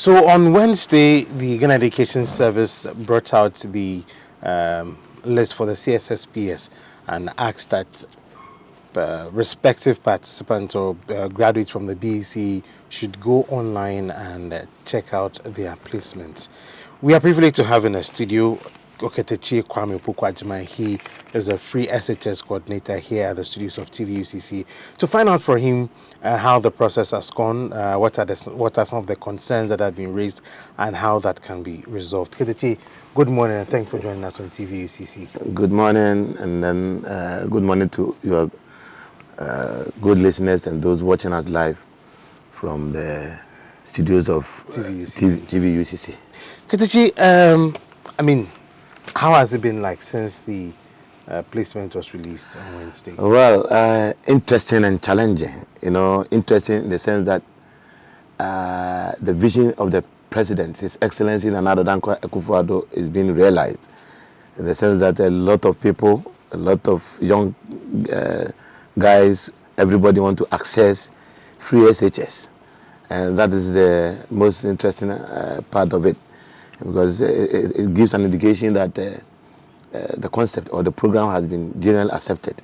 So on Wednesday, the Ghana Education Service brought out the list for the CSSPS and asked that respective participants or graduates from the BEC should go online and check out their placements. We are privileged to have in the studio Katakyie Kwame Agyemang. He is a free SHS coordinator here at the studios of TVUCC to find out for him how the process has gone, what are some of the concerns that have been raised, and how that can be resolved. Katakyie, good morning and thanks for joining us on TVUCC. Good morning, and then good morning to your good listeners and those watching us live from the studios of TVUCC. Katakyie, I mean, how has it been like since the placement was released on Wednesday? Well, interesting and challenging. Interesting in the sense that the vision of the President, His Excellency Nana Addo Dankwa Akufo-Addo, is being realized. In the sense that a lot of people, a lot of young guys, everybody want to access free SHS. And that is the most interesting part of it, because it gives an indication that the concept or the program has been generally accepted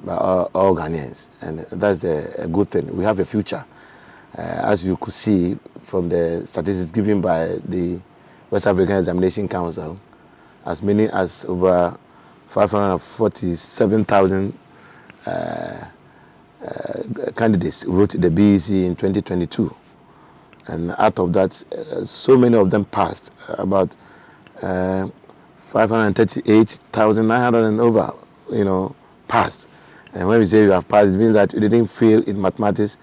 by all Ghanaians, and that's a good thing. We have a future. As you could see from the statistics given by the West African Examination Council, as many as over 547,000 candidates wrote the BEC in 2022, and out of that, so many of them passed. About 538,900 and over, passed. And when we say you have passed, it means that you didn't fail in mathematics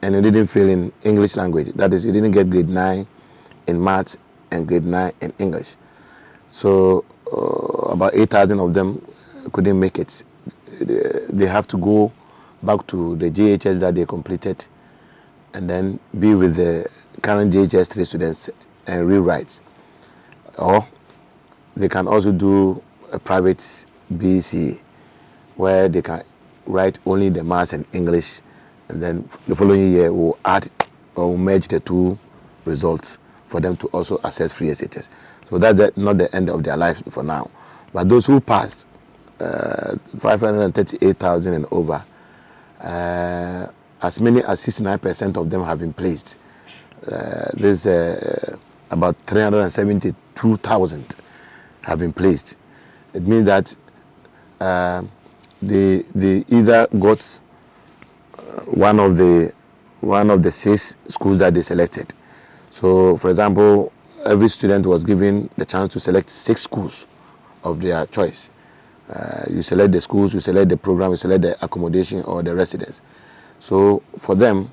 and you didn't fail in English language. That is, you didn't get grade 9 in maths and grade 9 in English. So about 8,000 of them couldn't make it. They have to go back to the JHS that they completed and then be with the current JHS 3 students and rewrite. Or they can also do a private BEC where they can write only the maths and English, and then the following year we'll add or merge the two results for them to also access free SHS. So that's not the end of their life for now. But those who passed, 538,000 and over, as many as 69% of them have been placed. There's about 372,000 have been placed. It means that they either got one of the 6 schools that they selected. So, for example, every student was given the chance to select 6 schools of their choice. You select the schools, you select the program, you select the accommodation or the residence. So for them,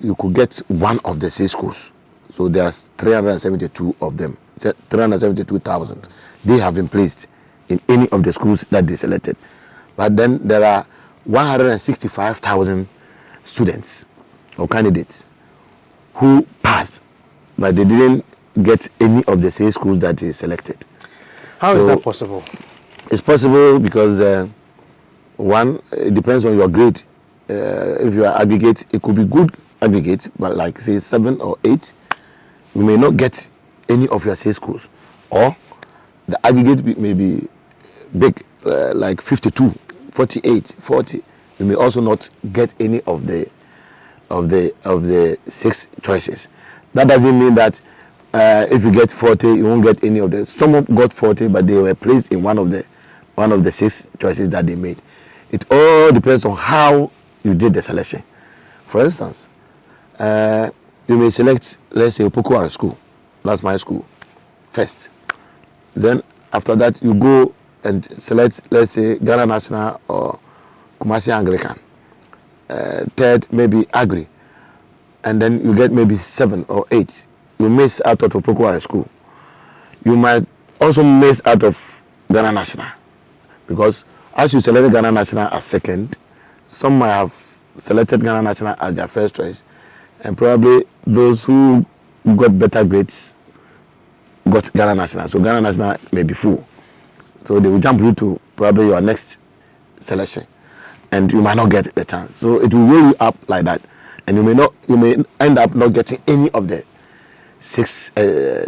you could get one of the 6 schools. So there are 372 of them, 372,000. They have been placed in any of the schools that they selected. But then there are 165,000 students or candidates who passed, but they didn't get any of the 6 schools that they selected. How is that possible? It's possible because one, it depends on your grade. If you are aggregate, it could be good aggregate, but like say 7 or 8, you may not get any of your 6 schools. Or the aggregate may be big, like 52, 48, 40. You may also not get any of the 6 choices. That doesn't mean that if you get 40, you won't get any of them. Some got 40, but they were placed in one of the 6 choices that they made. It all depends on how you did the selection. For instance, you may select, let's say, Kwame school. That's my school first. Then after that, you go and select, let's say, Ghana National or Kumasi Anglican. Third, maybe Agri. And then you get maybe 7 or 8. You miss out of Kwame school. You might also miss out of Ghana National, because as you selected Ghana National as second, some might have selected Ghana National as their first choice, and probably those who got better grades got Ghana National. So Ghana National may be full. So they will jump you to probably your next selection, and you might not get the chance. So it will weigh you up like that, and you may end up not getting any of the 6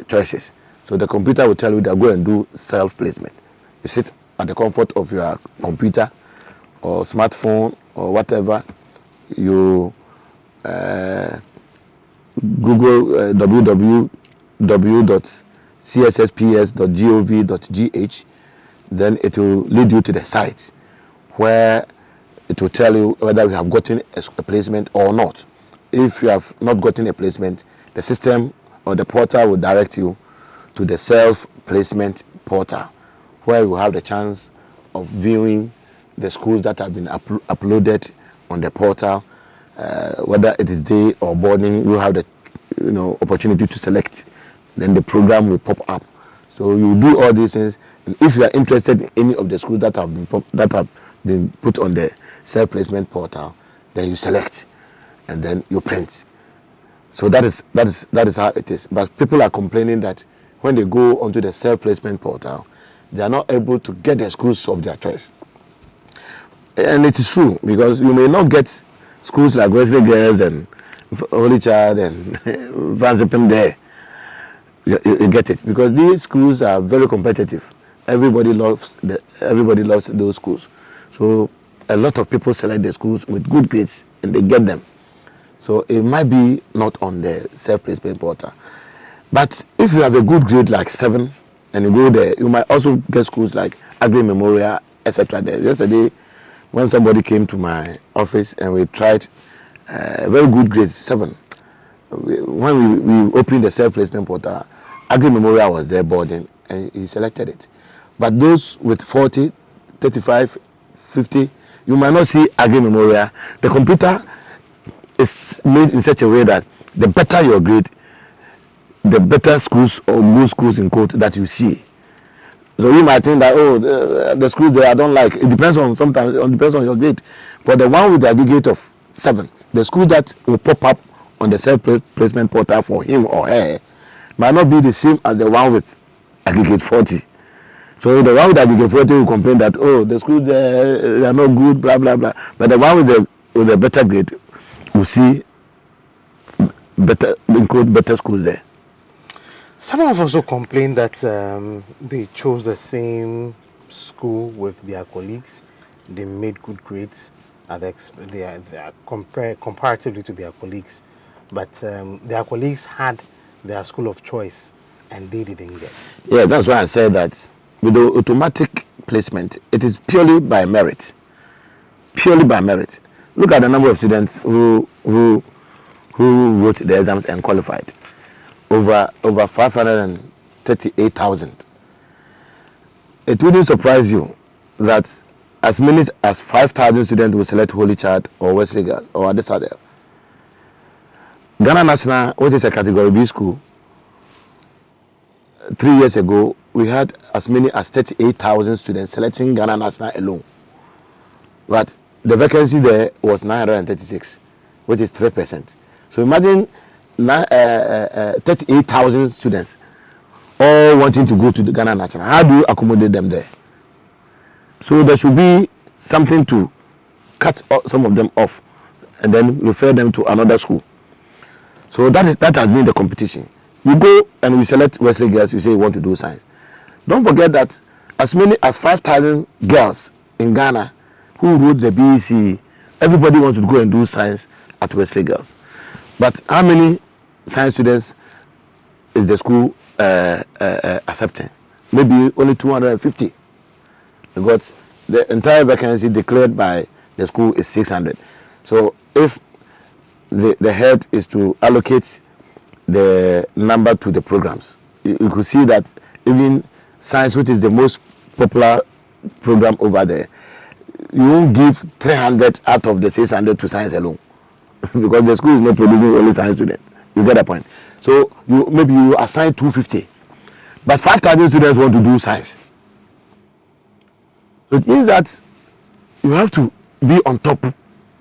choices. So the computer will tell you that go and do self-placement. You sit at the comfort of your computer or smartphone or whatever. You Google www.cssps.gov.gh. Then it will lead you to the site where it will tell you whether you have gotten a placement or not. If you have not gotten a placement, the system or the portal will direct you to the self-placement portal, where you have the chance of viewing the schools that have been uploaded on the portal. Whether it is day or boarding, you have the opportunity to select. Then the program will pop up. So you do all these things, and if you are interested in any of the schools that have been put on the self-placement portal, then you select, and then you print. So that is how it is. But people are complaining that when they go onto the self-placement portal, they are not able to get the schools of their choice. And it is true, because you may not get schools like Wesley Girls and Holy Child and Vansipim there. You get it, because these schools are very competitive. Everybody loves those schools. So a lot of people select the schools with good grades and they get them. So it might be not on the self-placement portal. But if you have a good grade like 7 and you go there, you might also get schools like Agri Memorial, etc. There. Yesterday, when somebody came to my office and we tried very good grade 7, when we opened the self-placement portal, Agri Memorial was there boarding and he selected it. But those with 40, 35, 50, you might not see Agri Memorial. The computer is made in such a way that the better your grade, the better schools or good schools in quote that you see. So you might think that the schools there I don't like. It depends on your grade. But the one with the aggregate of 7, the school that will pop up on the self-placement portal for him or her might not be the same as the one with aggregate 40. So the one with aggregate 40 will complain that the schools there they are not good, blah blah blah. But the one with the better grade will see better schools there. Some have also complained that they chose the same school with their colleagues. They made good grades comparatively to their colleagues, but their colleagues had their school of choice and they didn't get. Yeah, that's why I said that with the automatic placement, it is purely by merit. Purely by merit. Look at the number of students who wrote the exams and qualified. Over 538,000. It wouldn't surprise you that as many as 5,000 students will select Holy Child or Wesley Girls or Adesadel. Ghana National, which is a category B school, 3 years ago, we had as many as 38,000 students selecting Ghana National alone. But the vacancy there was 936, which is 3%. So imagine 38,000 students all wanting to go to the Ghana National. How do you accommodate them there? So there should be something to cut some of them off and then refer them to another school. So that has been the competition. You go and we select Wesley Girls, you say you want to do science. Don't forget that as many as 5,000 girls in Ghana who wrote the BEC, everybody wants to go and do science at Wesley Girls. But how many science students is the school accepting? Maybe only 250, because the entire vacancy declared by the school is 600. So if the head is to allocate the number to the programs, you could see that even science, which is the most popular program over there, you won't give 300 out of the 600 to science alone. Because the school is not producing only science students. You get the point. So maybe you assign 250, but 5,000 students want to do science. So it means that you have to be on top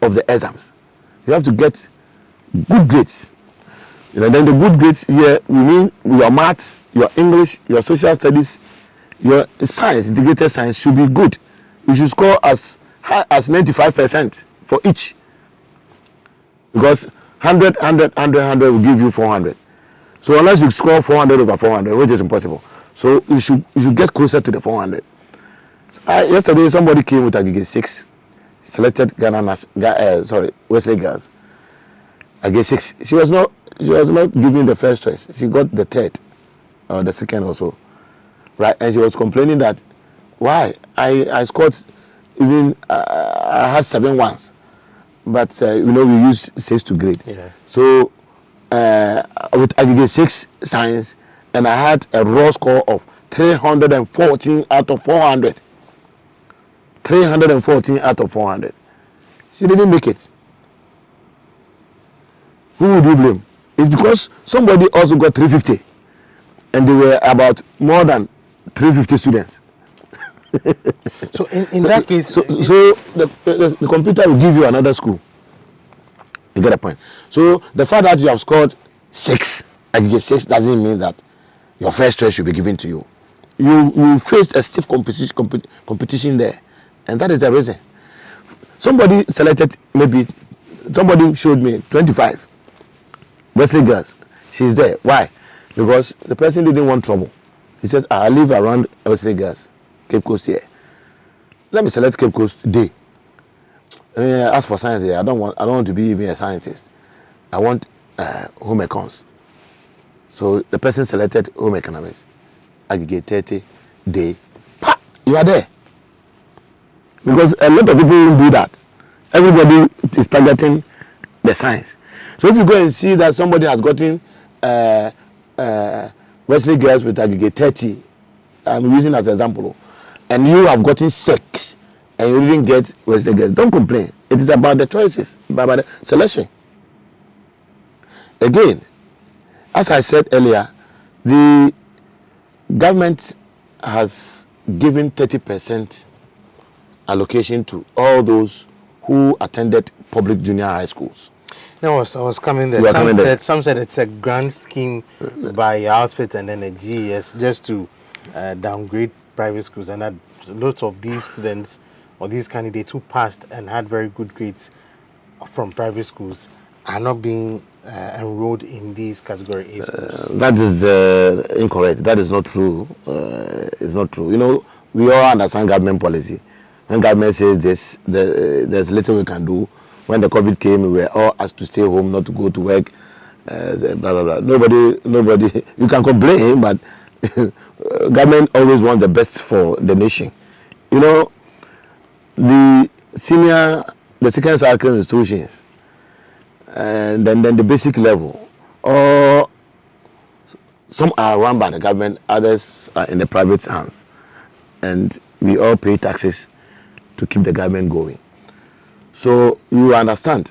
of the exams. You have to get good grades. Then the good grades here, we mean your maths, your English, your social studies, your science, integrated science should be good. You should score as high as 95% for each. Because 100 will give you 400. So unless you score 400 over 400, which is impossible, so you should get closer to the 400. So, yesterday somebody came with Agyemang 6, selected Wesley Girls. Agyemang 6. She was not given the first choice. She got the third or the second or so, right? And she was complaining that why I scored even I had 7 once, but we use 6 to grade. Yeah. So with Agyemang 6 science, and I had a raw score of 314 out of 400. 314 out of 400. She didn't make it. Who would you blame? It's because somebody also got 350, and there were about more than 350 students. So in that case, so the computer will give you another school. You get a point. So the fact that you have scored 6, and you get 6, doesn't mean that your first choice should be given to you. You faced a stiff competition there, and that is the reason. Somebody showed me 25 Wesley Girls. She's there. Why? Because the person didn't want trouble. He said, I live around Wesley Girls, Cape Coast here. Let me select Cape Coast Day. As for science here, I don't want to be even a scientist. I want home econs. So the person selected home economics. Aggregate 30 day. Pa! You are there. Because a lot of people will do that. Everybody is targeting the science. So if you go and see that somebody has gotten Wesley Girls with aggregate 30, I'm using as an example, and you have gotten 6 and you didn't get Wesley Girls, don't complain. It is about the choices, about the selection. Again, as I said earlier, the government has given 30% allocation to all those who attended public junior high schools. No, I was coming there. Some said it's a grand scheme by your outfit and then a GES just to downgrade private schools, and that lots of these students or these candidates who passed and had very good grades from private schools are not being enrolled in these category A schools. That is incorrect. That is not true. It's not true. We all understand government policy. When government says this, there's little we can do. When the COVID came, we were all asked to stay home, not to go to work. Blah, blah, blah. Nobody. You can complain, but government always wants the best for the nation. The second cycle institutions, and then the basic level, or some are run by the government, others are in the private hands, and we all pay taxes to keep the government going. So you understand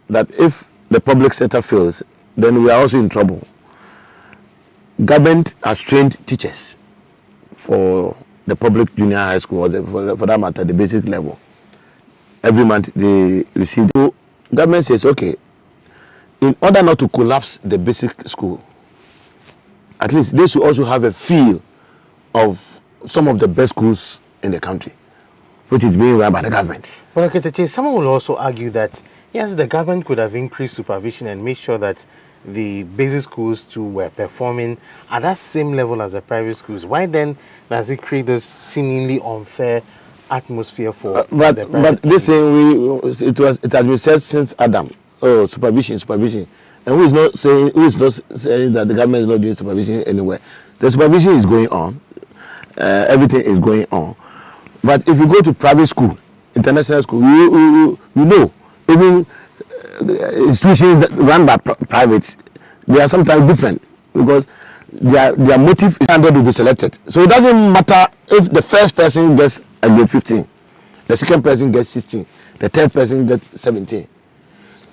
that if the public sector fails, then we are also in trouble. Government has trained teachers for the public junior high school, or for that matter, the basic level. Every month they receive. So government says, okay, in order not to collapse the basic school, at least they should also have a feel of some of the best schools in the country, which is being run by the government. Well, okay, someone will also argue that, yes, the government could have increased supervision and made sure that the basic schools too were performing at that same level as the private schools. Why then does it create this seemingly unfair atmosphere for the private But this thing, it has been said since Adam. Oh, supervision. And who is not saying that the government is not doing supervision anywhere? The supervision is going on. Everything is going on. But if you go to private school, international school, you know, even institutions that run by private, they are sometimes different because their motive is to be selected. So it doesn't matter if the first person gets a grade 15, the second person gets 16, the third person gets 17.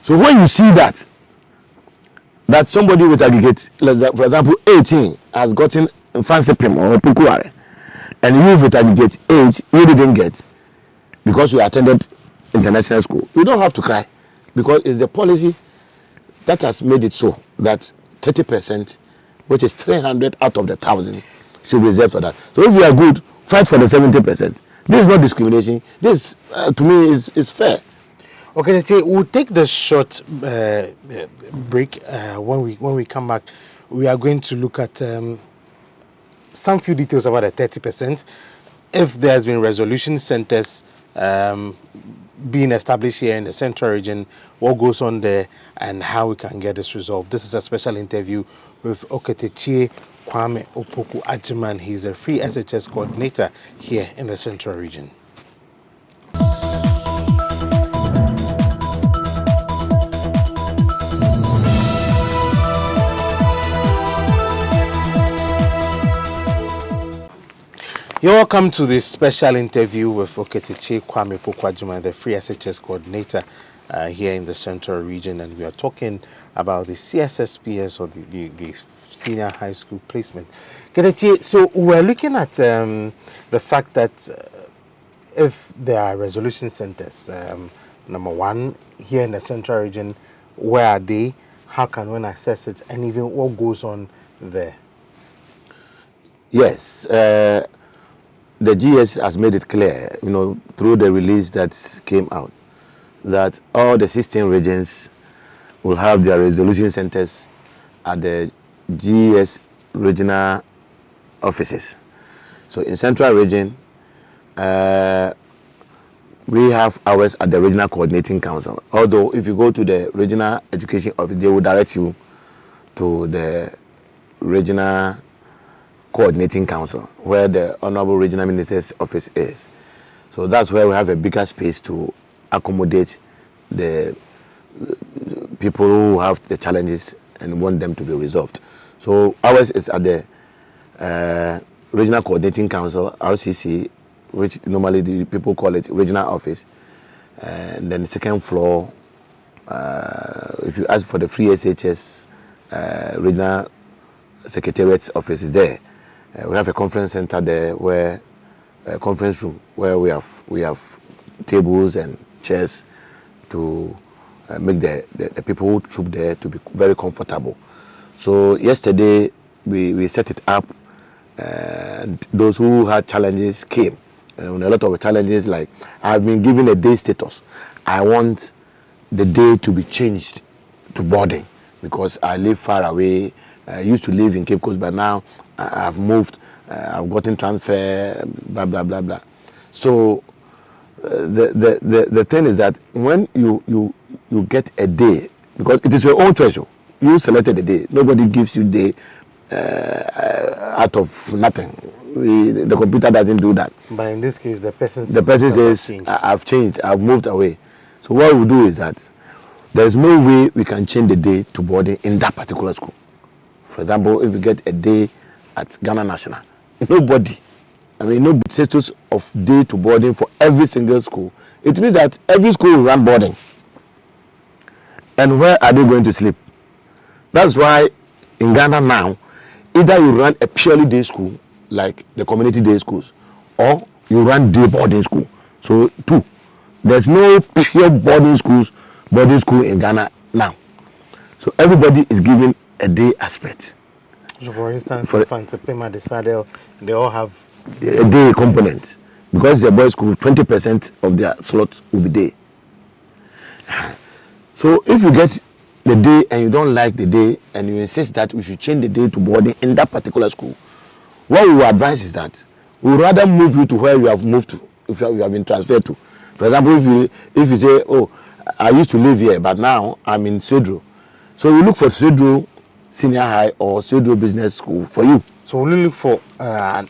So when you see that somebody with aggregate, for example, 18 has gotten fancy pim or pukuare, and you with aggregate 8 you didn't get because you attended international school, you don't have to cry, because it's the policy that has made it so that 30%, which is 300 out of the 1,000, should be reserved for that. So if you are good, fight for the 70%. This is not discrimination. This, to me, is fair. Okay, we'll take the short break. When we come back, we are going to look at some few details about the 30%. If there has been resolution centers being established here in the central region, what goes on there, and how we can get this resolved. This is a special interview with Katakyie Kwame Opoku Agyemang. He's a free SHS coordinator here in the central region. You're welcome to this special interview with Katakyie Kwame Opoku Agyemang, the free SHS coordinator here in the central region, and we are talking about the CSSPS, or the senior high school placement. Katakyie, so we're looking at the fact that if there are resolution centers, number one, here in the central region, where are they? How can one access it? And even what goes on there? Yes. The GS has made it clear, through the release that came out, that all the 16 regions will have their resolution centers at the GS regional offices. So in Central Region, we have ours at the Regional Coordinating Council. Although if you go to the Regional Education Office, they will direct you to the Regional Coordinating Council, where the Honorable Regional Minister's office is. So that's where we have a bigger space to accommodate the people who have the challenges and want them to be resolved. So ours is at the Regional Coordinating Council, RCC, which normally the people call it Regional Office. And then the second floor, if you ask for the free SHS Regional Secretariat's office is there. We have a conference center there, where a conference room where we have tables and chairs to make the people who troop there to be very comfortable. So yesterday we set it up, and those who had challenges came. And a lot of challenges, like, I've been given a day status. I want the day to be changed to boarding because I live far away. I used to live in Cape Coast, but now I've moved, I've gotten transfer, blah, blah, blah, blah. So the thing is that when you get a day, because it is your own choice, you selected a day. Nobody gives you day out of nothing. The computer doesn't do that. But in this case, the person says, I've changed, I've moved away. So what we do is that there's no way we can change the day to boarding in that particular school. For example, if you get a day at Ghana National, nobody status of day to boarding for every single school. It means that every school will run boarding. And where are they going to sleep? That's why in Ghana now, either you run a purely day school, like the community day schools, or you run day boarding school. So two, there's no pure boarding school in Ghana now. So everybody is given a day aspect. So for instance, Fantsepema, the Saddle, they all have a day component. Because the boys' school, 20% of their slots will be day. So if you get the day and you don't like the day and you insist that we should change the day to boarding in that particular school, what we will advise is that we would rather move you to where you have moved to, if you have been transferred to. For example, if you say, oh, I used to live here, but now I'm in Cedro. So we look for Cedro Senior High or Cedro Business School for you. So we look for an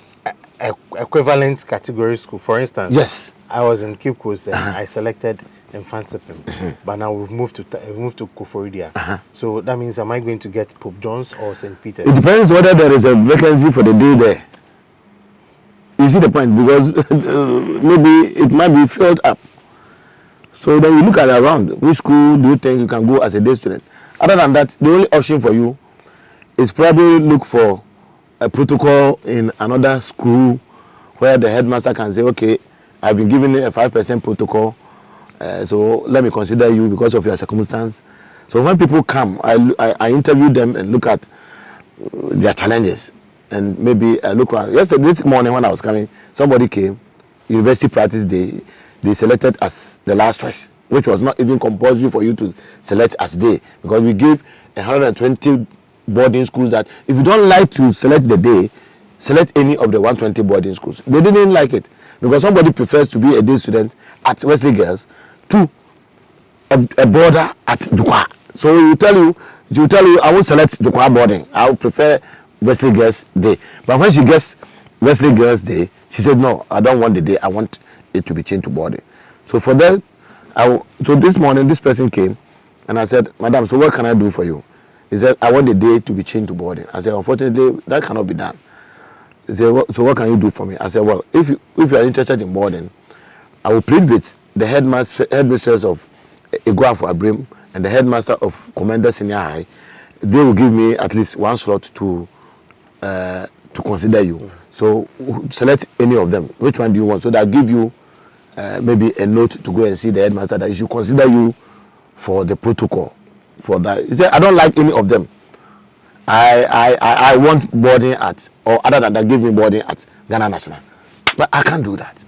equivalent category school. For instance, yes, I was in Cape Coast and I selected in Fantsepem, but now we've moved to Koforidia. So that means, am I going to get Pope John's or St. Peter's? It depends whether there is a vacancy for the day there. You see the point? Because maybe it might be filled up. So then you look at around, which school do you think you can go as a day student? Other than that, the only option for you is probably look for a protocol in another school where the headmaster can say, okay, I've been given a 5% protocol, so let me consider you because of your circumstance. So when people come, I interview them and look at their challenges, and maybe I look around. Yesterday, this morning when I was coming, somebody came, University Practice Day, they selected as the last choice, which was not even compulsory for you to select as day, because we gave 120 boarding schools that if you don't like to select the day, select any of the 120 boarding schools. They didn't like it because somebody prefers to be a day student at Wesley Girls to a boarder at Dukwa. So he will tell you, I will select Dukwa boarding. I will prefer Wesley Girls Day. But when she gets Wesley Girls Day, she said, no, I don't want the day. I want it to be changed to boarding. So for that, so this morning, this person came and I said, Madam, so what can I do for you? He said, I want the day to be changed to boarding. I said, unfortunately, that cannot be done. He said, so what can you do for me? I said, well, if you are interested in boarding, I will plead with the headmistress of Iguafu Abrim and the headmaster of Commander Senior High. They will give me at least one slot to consider you. So select any of them. Which one do you want? So they'll give you maybe a note to go and see the headmaster that he should consider you for the protocol for that. He said, I don't like any of them. I want boarding at, or other than that, give me boarding at Ghana National. But I can't do that,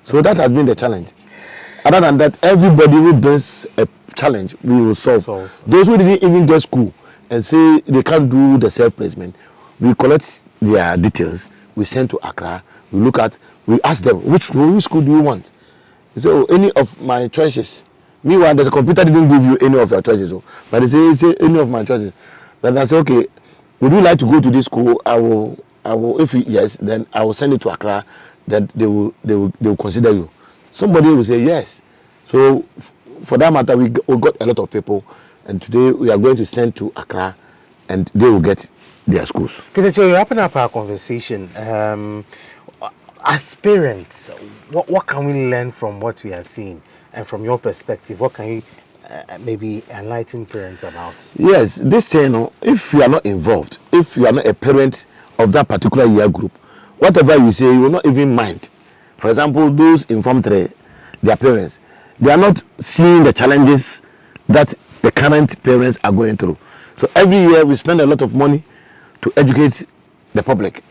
So that has been the challenge. Other than that, everybody who brings a challenge, we will solve. Those who didn't even get school and say they can't do the self-placement, we collect their details, we send to Accra, we ask them, which school do you want? So any of my choices. Meanwhile, the computer didn't give you any of your choices, but they say any of my choices. But I say, okay, would you like to go to this school? I will. If yes, then I will send it to Accra. That they will consider you. Somebody will say yes. So for that matter, we got a lot of people, and today we are going to send to Accra, and they will get their schools. Katakyie, wrapping up our conversation, as parents, what can we learn from what we are seeing, and from your perspective, what can you maybe enlighten parents about? Yes, this thing, if you are not involved, if you are not a parent of that particular year group, whatever you say, you will not even mind. For example, those informed their parents, they are not seeing the challenges that the current parents are going through. So every year we spend a lot of money to educate the public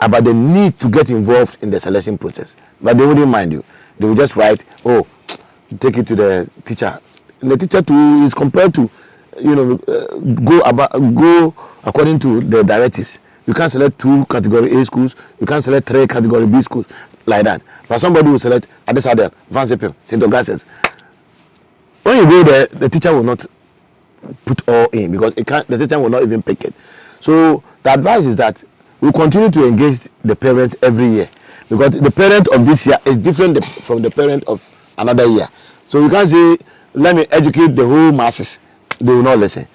about the need to get involved in the selection process. But they wouldn't mind you. They will just write, take it to the teacher. And the teacher too is compared to, go according to the directives. You can't select 2 category A schools. You can't select 3 category B schools like that. But somebody will select Adesadel, Vansepil, St. Augustus. When you go there, the teacher will not put all in because the system will not even pick it. So the advice is that we continue to engage the parents every year because the parent of this year is different from the parent of another year. So you can't say, let me educate the whole masses. They will not listen.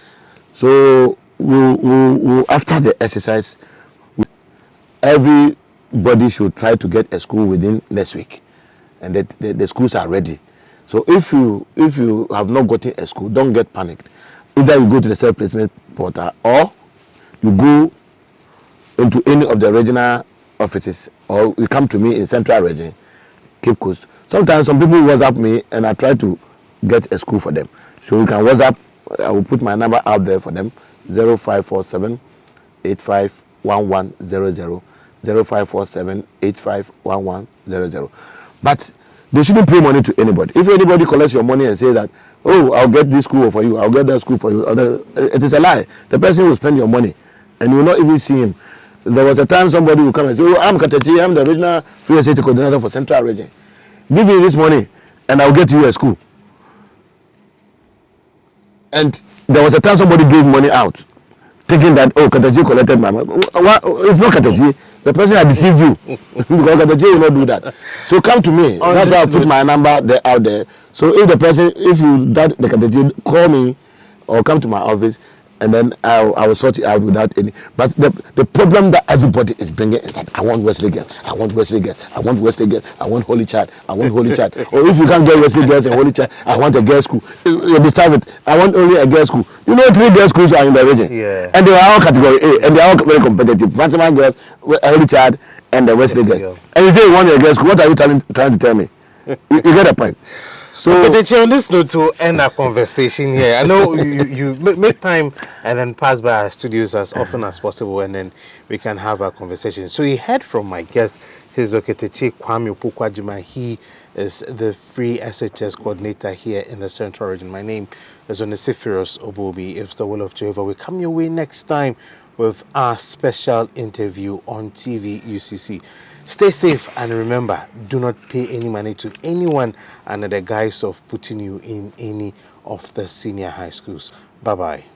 So we'll after the exercise, everybody should try to get a school within next week, and that the schools are ready. So if you have not gotten a school, don't get panicked. Either you go to the self-placement portal or you go into any of the regional offices, or you come to me in Central Region, Cape Coast. Sometimes some people WhatsApp me and I try to get a school for them. So you can WhatsApp. I will put my number out there for them: 0547 851100, 0547 851100. But they shouldn't pay money to anybody. If anybody collects your money and say that, I'll get this school for you, I'll get that school for you, it is a lie. The person will spend your money and you will not even see him. There was a time somebody will come and say, I'm Katakyie, I'm the regional free estate coordinator for Central Region. Give me this money and I'll get you a school. And there was a time somebody gave money out, thinking that, Katakyie collected my money. It's not Katakyie. The person had deceived you. Because Katakyie will not do that. So come to me. That's why I put my number out there. So if you doubt the Katakyie, call me or come to my office, and then I will sort it out without any. But the problem that everybody is bringing is that I want Wesley Girls, I want Wesley Girls, I want Wesley Girls, I want Holy Child, I want Holy Child. Or if you can't get Wesley Girls and Holy Child, I want a girls' school. You understand it? I want only a girls' school. 3 girls' schools are in the region. Yeah. And they are all category A, and they are all very competitive. Fatima Girls, Holy Child, and the Wesley Girls. And you say you want a girls' school, what are you trying to tell me? You get a point. So But on this note, to end our conversation here, I know you make time and then pass by our studios as often as possible, and then we can have our conversation. So you heard from my guest, his Katakyie Kwame Agyemang. He is the free SHS coordinator here in the Central Region. My name is Onesiphorus Obobi. If the will of Jehovah, we come your way next time with our special interview on TV UCC. Stay safe and remember, do not pay any money to anyone under the guise of putting you in any of the senior high schools. Bye-bye.